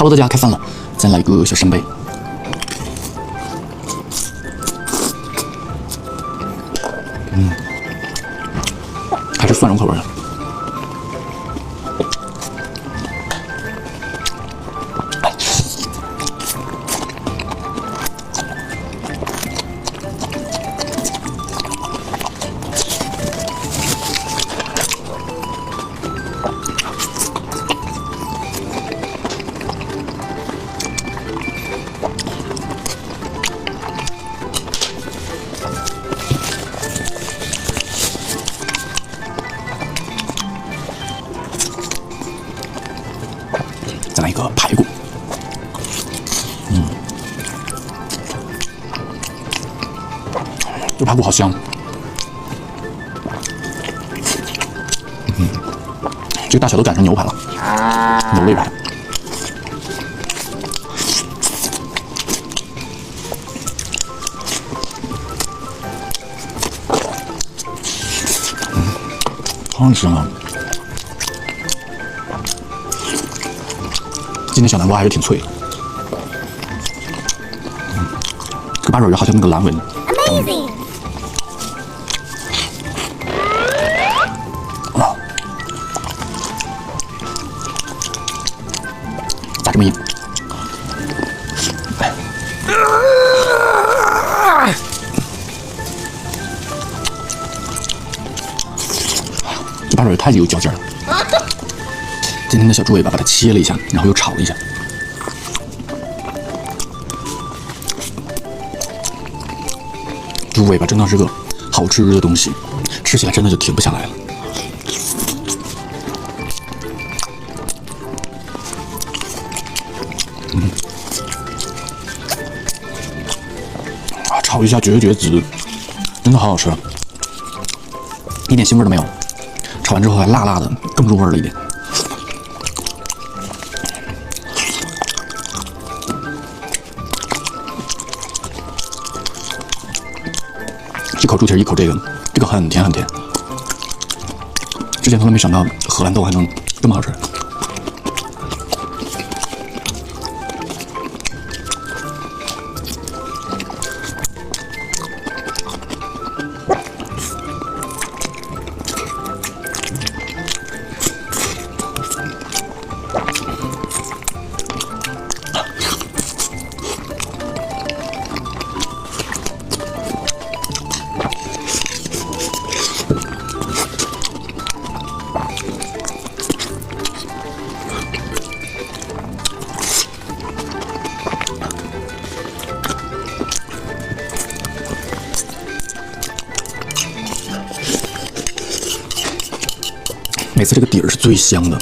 Hello， 大家开饭了，咱来个小扇贝。还是蒜蓉口味的。再来一个排骨，这排骨好香，这个大小都赶上牛排了，牛肋排。好香啊！今天小南瓜还是挺脆的，这个八爪鱼好像那个蓝纹。Amazing！ 咋这么硬？这八爪鱼太有嚼劲了。今天的小猪尾巴把它切了一下，然后又炒了一下。猪尾巴真的是个好吃的东西，吃起来真的就停不下来了。炒一下绝子，真的好好吃，一点腥味都没有。炒完之后还辣辣的，更入味了一点。一口猪蹄，一口这个很甜很甜。之前从来没想到荷兰豆还能这么好吃。每次这个底儿是最香的。